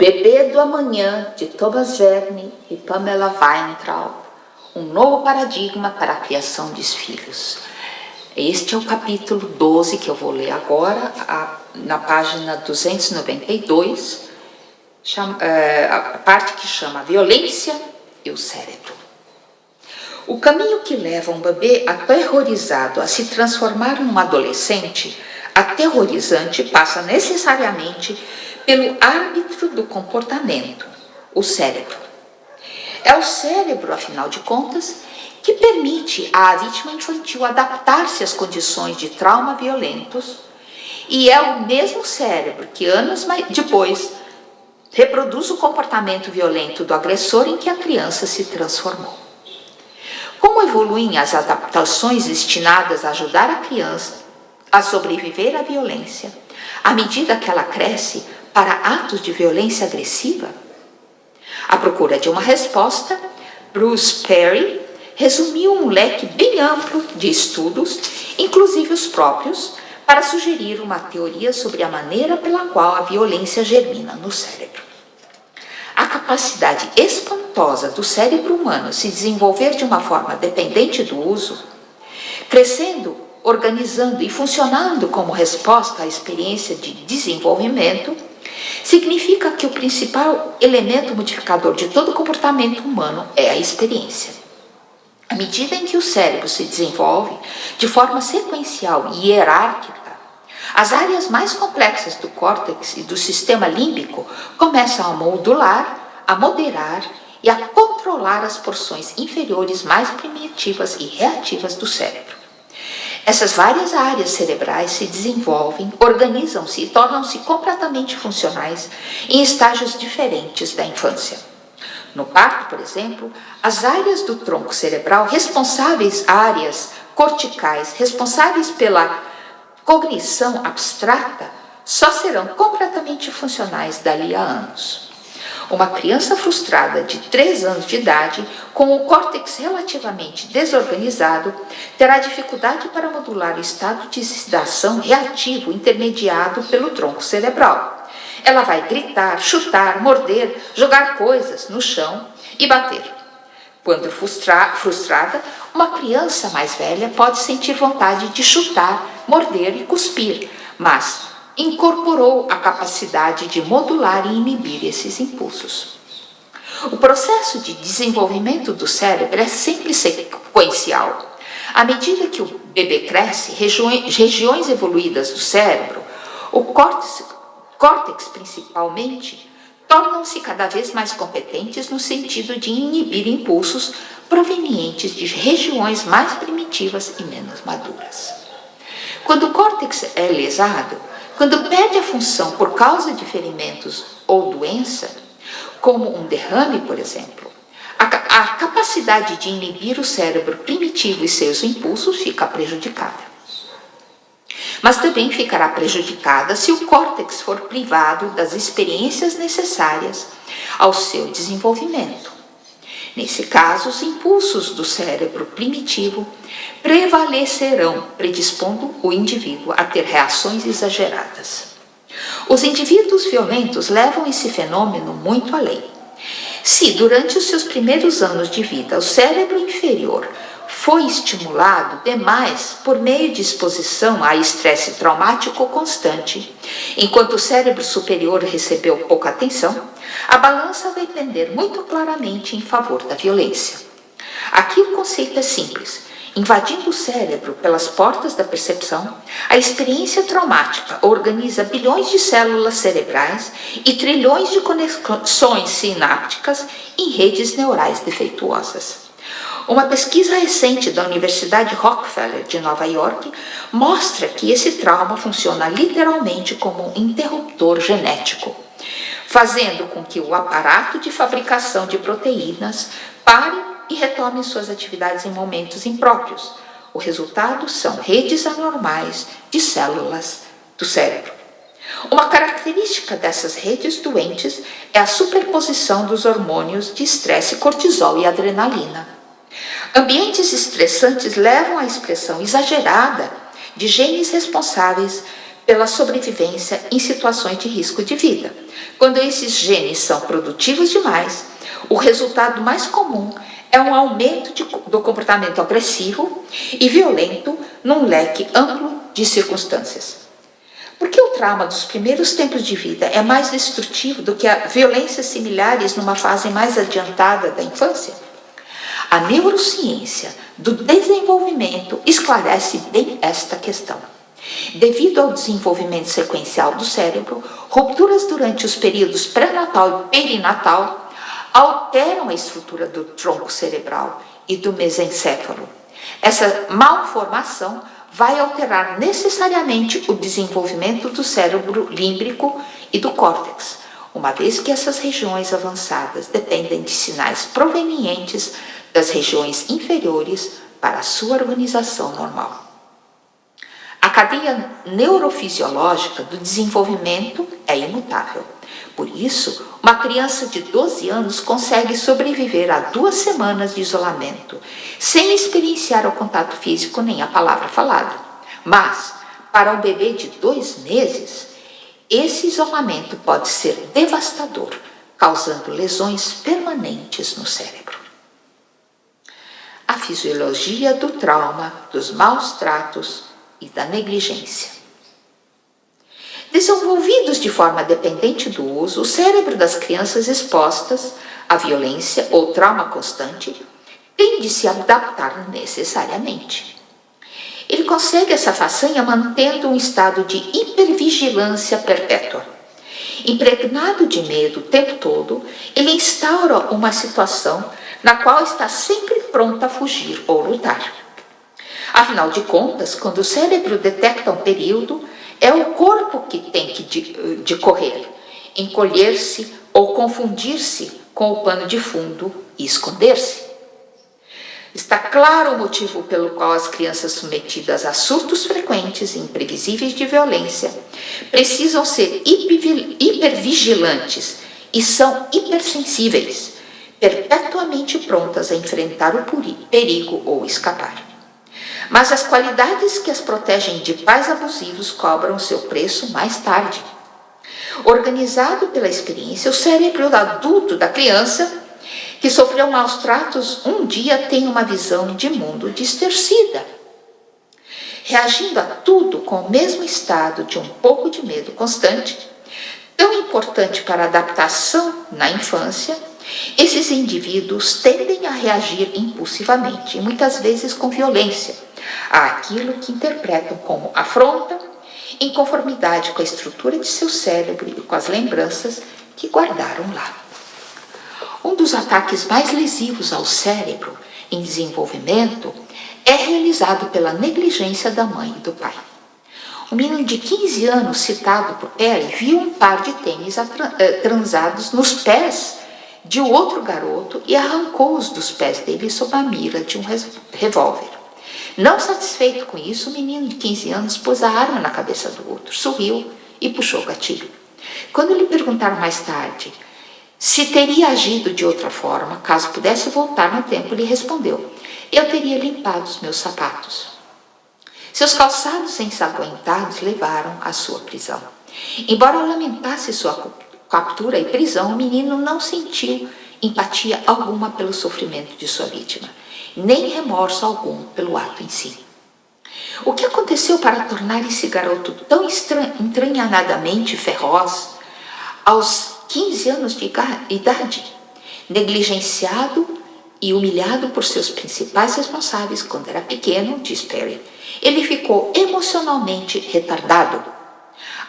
Bebê do Amanhã, de Thomas Verne e Pamela Weintraub, um novo paradigma para a criação de filhos. Este é o capítulo 12 que eu vou ler agora, na página 292, a parte que chama Violência e o Cérebro. O caminho que leva um bebê aterrorizado a se transformar num adolescente aterrorizante passa necessariamente pelo árbitro do comportamento, o cérebro. É o cérebro, afinal de contas, que permite à vítima infantil adaptar-se às condições de trauma violentos, e é o mesmo cérebro que anos depois reproduz o comportamento violento do agressor em que a criança se transformou. Como evoluem as adaptações destinadas a ajudar a criança a sobreviver à violência, à medida que ela cresce para atos de violência agressiva? À procura de uma resposta, Bruce Perry resumiu um leque bem amplo de estudos, inclusive os próprios, para sugerir uma teoria sobre a maneira pela qual a violência germina no cérebro. A capacidade espantosa do cérebro humano se desenvolver de uma forma dependente do uso, crescendo, organizando e funcionando como resposta à experiência de desenvolvimento, significa que o principal elemento modificador de todo comportamento humano é a experiência. À medida em que o cérebro se desenvolve de forma sequencial e hierárquica, as áreas mais complexas do córtex e do sistema límbico começam a modular, a moderar e a controlar as porções inferiores mais primitivas e reativas do cérebro. Essas várias áreas cerebrais se desenvolvem, organizam-se e tornam-se completamente funcionais em estágios diferentes da infância. No parto, por exemplo, as áreas do tronco cerebral áreas corticais responsáveis pela cognição abstrata, só serão completamente funcionais dali a anos. Uma criança frustrada de 3 anos de idade, com o córtex relativamente desorganizado, terá dificuldade para modular o estado de excitação reativo intermediado pelo tronco cerebral. Ela vai gritar, chutar, morder, jogar coisas no chão e bater. Quando frustrada, uma criança mais velha pode sentir vontade de chutar, morder e cuspir, mas incorporou a capacidade de modular e inibir esses impulsos. O processo de desenvolvimento do cérebro é sempre sequencial. À medida que o bebê cresce, regiões evoluídas do cérebro, o córtex principalmente, tornam-se cada vez mais competentes no sentido de inibir impulsos provenientes de regiões mais primitivas e menos maduras. Quando o córtex é lesado, quando perde a função por causa de ferimentos ou doença, como um derrame, por exemplo, a capacidade de inibir o cérebro primitivo e seus impulsos fica prejudicada. Mas também ficará prejudicada se o córtex for privado das experiências necessárias ao seu desenvolvimento. Nesse caso, os impulsos do cérebro primitivo prevalecerão, predispondo o indivíduo a ter reações exageradas. Os indivíduos violentos levam esse fenômeno muito além. Se, durante os seus primeiros anos de vida, o cérebro inferior foi estimulado demais por meio de exposição a estresse traumático constante, enquanto o cérebro superior recebeu pouca atenção, a balança vai pender muito claramente em favor da violência. Aqui o conceito é simples. Invadindo o cérebro pelas portas da percepção, a experiência traumática organiza bilhões de células cerebrais e trilhões de conexões sinápticas em redes neurais defeituosas. Uma pesquisa recente da Universidade Rockefeller de Nova York mostra que esse trauma funciona literalmente como um interruptor genético, fazendo com que o aparato de fabricação de proteínas pare e retome suas atividades em momentos impróprios. O resultado são redes anormais de células do cérebro. Uma característica dessas redes doentes é a superposição dos hormônios de estresse, cortisol e adrenalina. Ambientes estressantes levam à expressão exagerada de genes responsáveis pela sobrevivência em situações de risco de vida. Quando esses genes são produtivos demais, o resultado mais comum é um aumento do comportamento agressivo e violento num leque amplo de circunstâncias. Por que o trauma dos primeiros tempos de vida é mais destrutivo do que violências similares numa fase mais adiantada da infância? A neurociência do desenvolvimento esclarece bem esta questão. Devido ao desenvolvimento sequencial do cérebro, rupturas durante os períodos pré-natal e perinatal alteram a estrutura do tronco cerebral e do mesencéfalo. Essa malformação vai alterar necessariamente o desenvolvimento do cérebro límbico e do córtex, uma vez que essas regiões avançadas dependem de sinais provenientes das regiões inferiores para a sua organização normal. A cadeia neurofisiológica do desenvolvimento é imutável. Por isso, uma criança de 12 anos consegue sobreviver a 2 semanas de isolamento, sem experienciar o contato físico nem a palavra falada. Mas, para um bebê de 2 meses, esse isolamento pode ser devastador, causando lesões permanentes no cérebro. A fisiologia do trauma, dos maus tratos e da negligência. Desenvolvidos de forma dependente do uso, o cérebro das crianças expostas à violência ou trauma constante tende a se adaptar necessariamente. Ele consegue essa façanha mantendo um estado de hipervigilância perpétua. Impregnado de medo o tempo todo, ele instaura uma situação na qual está sempre pronto a fugir ou lutar. Afinal de contas, quando o cérebro detecta um perigo, é o corpo que tem de correr, encolher-se ou confundir-se com o pano de fundo e esconder-se. Está claro o motivo pelo qual as crianças submetidas a surtos frequentes e imprevisíveis de violência precisam ser hipervigilantes e são hipersensíveis, perpetuamente prontas a enfrentar o perigo ou escapar. Mas as qualidades que as protegem de pais abusivos cobram seu preço mais tarde. Organizado pela experiência, o cérebro adulto da criança que sofreu maus tratos um dia tem uma visão de mundo distorcida. Reagindo a tudo com o mesmo estado de um pouco de medo constante, tão importante para a adaptação na infância, esses indivíduos tendem a reagir impulsivamente e muitas vezes com violência àquilo que interpretam como afronta, em conformidade com a estrutura de seu cérebro e com as lembranças que guardaram lá. Um dos ataques mais lesivos ao cérebro em desenvolvimento é realizado pela negligência da mãe e do pai. Um menino de 15 anos, citado por Perry, viu um par de tênis transados nos pés de outro garoto e arrancou-os dos pés dele sob a mira de um revólver. Não satisfeito com isso, o menino de 15 anos pôs a arma na cabeça do outro, sorriu e puxou o gatilho. Quando lhe perguntaram mais tarde se teria agido de outra forma, caso pudesse voltar no tempo, ele respondeu: eu teria limpado os meus sapatos. Seus calçados ensanguentados levaram à sua prisão. Embora lamentasse sua captura e prisão, o menino não sentiu empatia alguma pelo sofrimento de sua vítima, nem remorso algum pelo ato em si. O que aconteceu para tornar esse garoto tão entranhadamente feroz aos 15 anos de idade? Negligenciado e humilhado por seus principais responsáveis quando era pequeno, diz Perry, ele ficou emocionalmente retardado.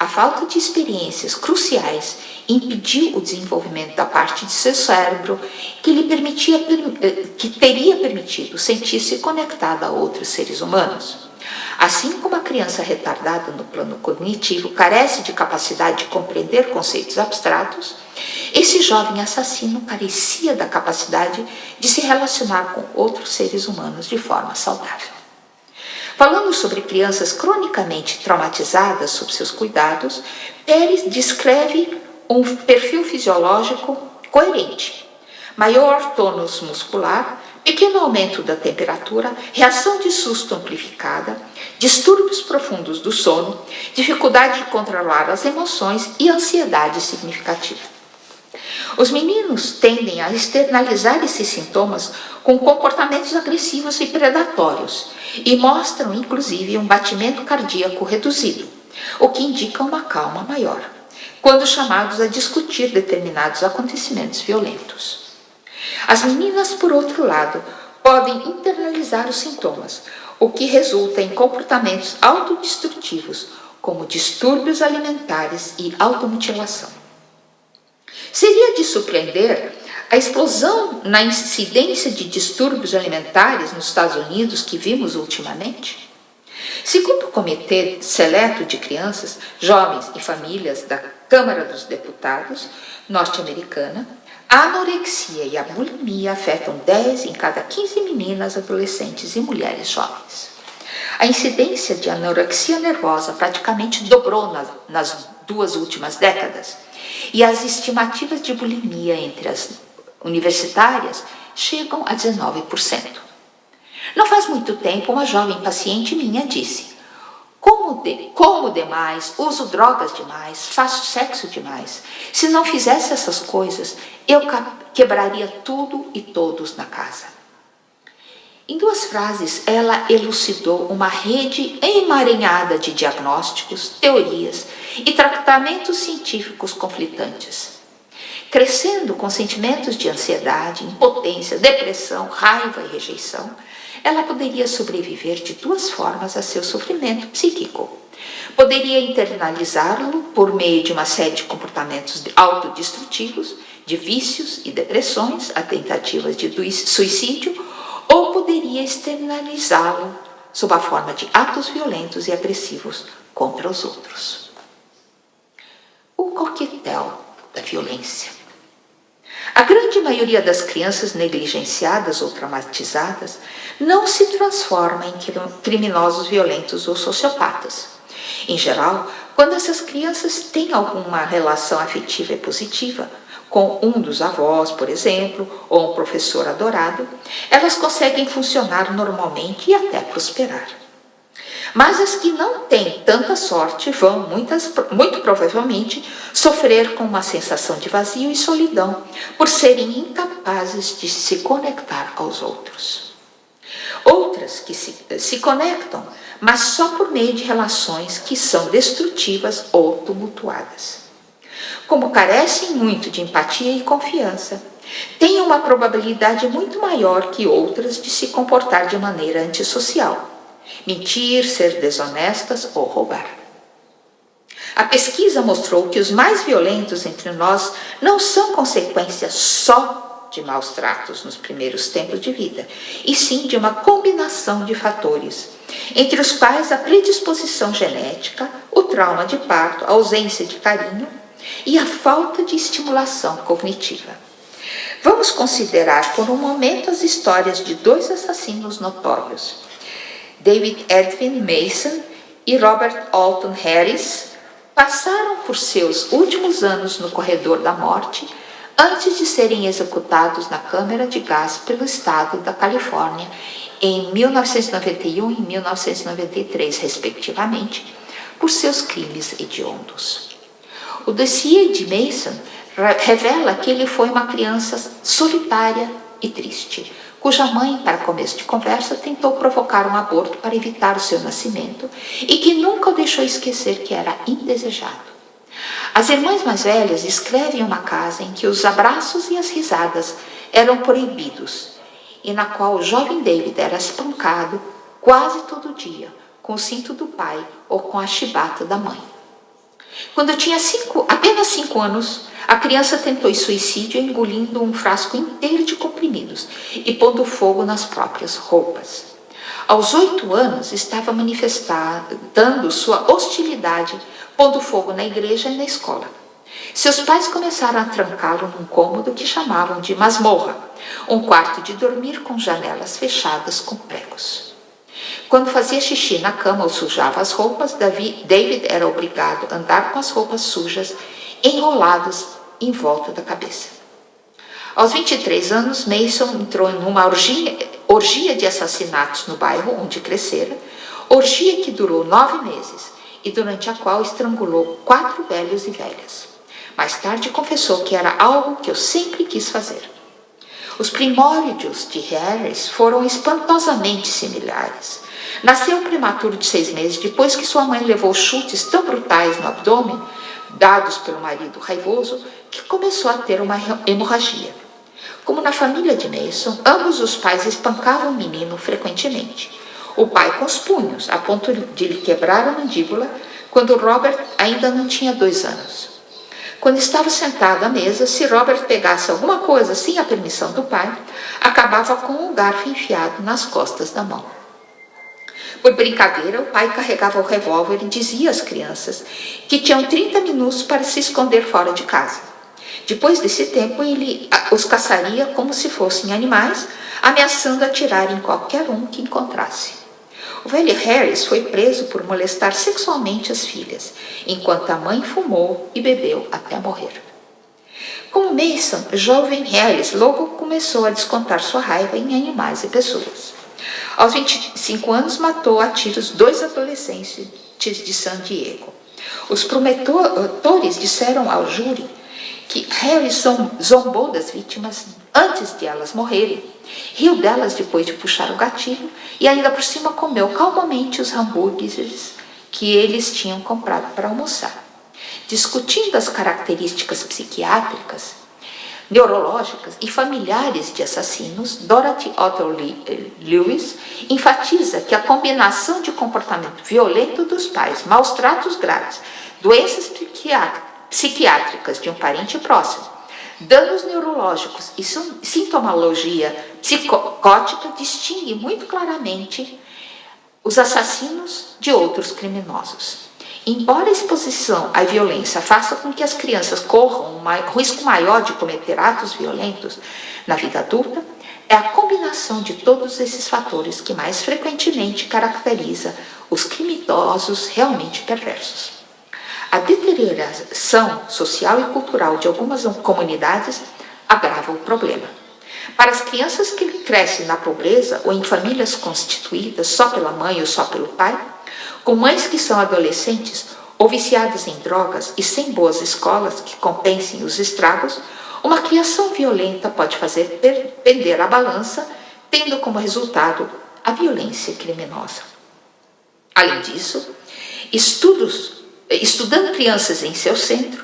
A falta de experiências cruciais impediu o desenvolvimento da parte de seu cérebro que teria permitido sentir-se conectado a outros seres humanos. Assim como a criança retardada no plano cognitivo carece de capacidade de compreender conceitos abstratos, esse jovem assassino carecia da capacidade de se relacionar com outros seres humanos de forma saudável. Falando sobre crianças cronicamente traumatizadas sob seus cuidados, Pérez descreve um perfil fisiológico coerente. Maior tônus muscular, pequeno aumento da temperatura, reação de susto amplificada, distúrbios profundos do sono, dificuldade de controlar as emoções e ansiedade significativa. Os meninos tendem a externalizar esses sintomas com comportamentos agressivos e predatórios e mostram, inclusive, um batimento cardíaco reduzido, o que indica uma calma maior, quando chamados a discutir determinados acontecimentos violentos. As meninas, por outro lado, podem internalizar os sintomas, o que resulta em comportamentos autodestrutivos, como distúrbios alimentares e automutilação. Seria de surpreender a explosão na incidência de distúrbios alimentares nos Estados Unidos que vimos ultimamente? Segundo o Comitê Seleto de Crianças, Jovens e Famílias da Câmara dos Deputados norte-americana, a anorexia e a bulimia afetam 10 em cada 15 meninas, adolescentes e mulheres jovens. A incidência de anorexia nervosa praticamente dobrou nas 2 últimas décadas, e as estimativas de bulimia entre as universitárias chegam a 19%. Não faz muito tempo, uma jovem paciente minha disse: como demais, uso drogas demais, faço sexo demais. Se não fizesse essas coisas, eu quebraria tudo e todos na casa. Em 2 frases, ela elucidou uma rede emaranhada de diagnósticos, teorias e tratamentos científicos conflitantes. Crescendo com sentimentos de ansiedade, impotência, depressão, raiva e rejeição, ela poderia sobreviver de 2 formas a seu sofrimento psíquico. Poderia internalizá-lo por meio de uma série de comportamentos autodestrutivos, de vícios e depressões, a tentativas de suicídio, ou poderia externalizá-lo sob a forma de atos violentos e agressivos contra os outros. O coquetel da violência. A grande maioria das crianças negligenciadas ou traumatizadas não se transforma em criminosos violentos ou sociopatas. Em geral, quando essas crianças têm alguma relação afetiva e positiva, com um dos avós, por exemplo, ou um professor adorado, elas conseguem funcionar normalmente e até prosperar. Mas as que não têm tanta sorte vão, muito provavelmente, sofrer com uma sensação de vazio e solidão, por serem incapazes de se conectar aos outros. Outras que se conectam, mas só por meio de relações que são destrutivas ou tumultuadas. Como carecem muito de empatia e confiança, têm uma probabilidade muito maior que outras de se comportar de maneira antissocial, mentir, ser desonestas ou roubar. A pesquisa mostrou que os mais violentos entre nós não são consequência só de maus tratos nos primeiros tempos de vida, e sim de uma combinação de fatores, entre os quais a predisposição genética, o trauma de parto, a ausência de carinho e a falta de estimulação cognitiva. Vamos considerar por um momento as histórias de 2 assassinos notórios, David Edwin Mason e Robert Alton Harris. Passaram por seus últimos anos no corredor da morte antes de serem executados na câmara de gás pelo estado da Califórnia em 1991 e 1993, respectivamente, por seus crimes hediondos. O dossiê de Mason revela que ele foi uma criança solitária e triste, cuja mãe, para começo de conversa, tentou provocar um aborto para evitar o seu nascimento e que nunca o deixou esquecer que era indesejado. As irmãs mais velhas descrevem uma casa em que os abraços e as risadas eram proibidos e na qual o jovem David era espancado quase todo dia com o cinto do pai ou com a chibata da mãe. Quando tinha apenas 5 anos, a criança tentou suicídio engolindo um frasco inteiro de comprimidos e pondo fogo nas próprias roupas. Aos 8 anos, estava manifestando sua hostilidade, pondo fogo na igreja e na escola. Seus pais começaram a trancá-lo num cômodo que chamavam de masmorra, um quarto de dormir com janelas fechadas com pregos. Quando fazia xixi na cama ou sujava as roupas, David era obrigado a andar com as roupas sujas enroladas em volta da cabeça. Aos 23 anos, Mason entrou em uma orgia de assassinatos no bairro onde crescera, orgia que durou 9 meses e durante a qual estrangulou 4 velhos e velhas. Mais tarde confessou que era algo que eu sempre quis fazer. Os primórdios de Harris foram espantosamente similares. Nasceu prematuro de 6 meses depois que sua mãe levou chutes tão brutais no abdômen, dados pelo marido raivoso, que começou a ter uma hemorragia. Como na família de Mason, ambos os pais espancavam o menino frequentemente. O pai com os punhos, a ponto de lhe quebrar a mandíbula, quando Robert ainda não tinha 2 anos. Quando estava sentado à mesa, se Robert pegasse alguma coisa sem a permissão do pai, acabava com um garfo enfiado nas costas da mão. Por brincadeira, o pai carregava o revólver e dizia às crianças que tinham 30 minutos para se esconder fora de casa. Depois desse tempo, ele os caçaria como se fossem animais, ameaçando atirar em qualquer um que encontrasse. O velho Harris foi preso por molestar sexualmente as filhas, enquanto a mãe fumou e bebeu até morrer. Como Mason, o jovem Harris logo começou a descontar sua raiva em animais e pessoas. Aos 25 anos, matou a tiros 2 adolescentes de San Diego. Os promotores disseram ao júri que Harris zombou das vítimas antes de elas morrerem, riu delas depois de puxar o gatilho e ainda por cima comeu calmamente os hambúrgueres que eles tinham comprado para almoçar. Discutindo as características psiquiátricas, neurológicas e familiares de assassinos, Dorothy Otto Lewis enfatiza que a combinação de comportamento violento dos pais, maus tratos graves, doenças psiquiátricas de um parente próximo, danos neurológicos e sintomologia psicótica distingue muito claramente os assassinos de outros criminosos. Embora a exposição à violência faça com que as crianças corram um risco maior de cometer atos violentos na vida adulta, é a combinação de todos esses fatores que mais frequentemente caracteriza os criminosos realmente perversos. A deterioração social e cultural de algumas comunidades agrava o problema. Para as crianças que crescem na pobreza ou em famílias constituídas só pela mãe ou só pelo pai, com mães que são adolescentes ou viciadas em drogas e sem boas escolas que compensem os estragos, uma criação violenta pode fazer pender a balança, tendo como resultado a violência criminosa. Além disso, estudando crianças em seu centro,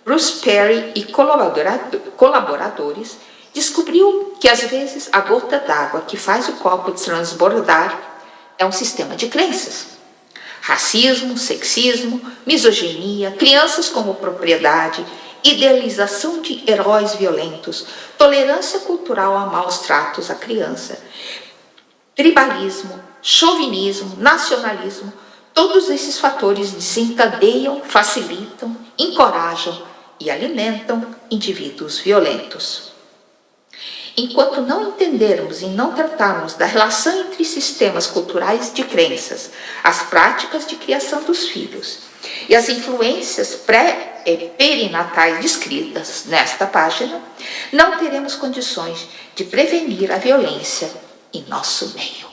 Bruce Perry e colaboradores descobriu que às vezes a gota d'água que faz o copo transbordar é um sistema de crenças. Racismo, sexismo, misoginia, crianças como propriedade, idealização de heróis violentos, tolerância cultural a maus tratos à criança, tribalismo, chauvinismo, nacionalismo, todos esses fatores desencadeiam, facilitam, encorajam e alimentam indivíduos violentos. Enquanto não entendermos e não tratarmos da relação entre sistemas culturais de crenças, as práticas de criação dos filhos e as influências perinatais descritas nesta página, não teremos condições de prevenir a violência em nosso meio.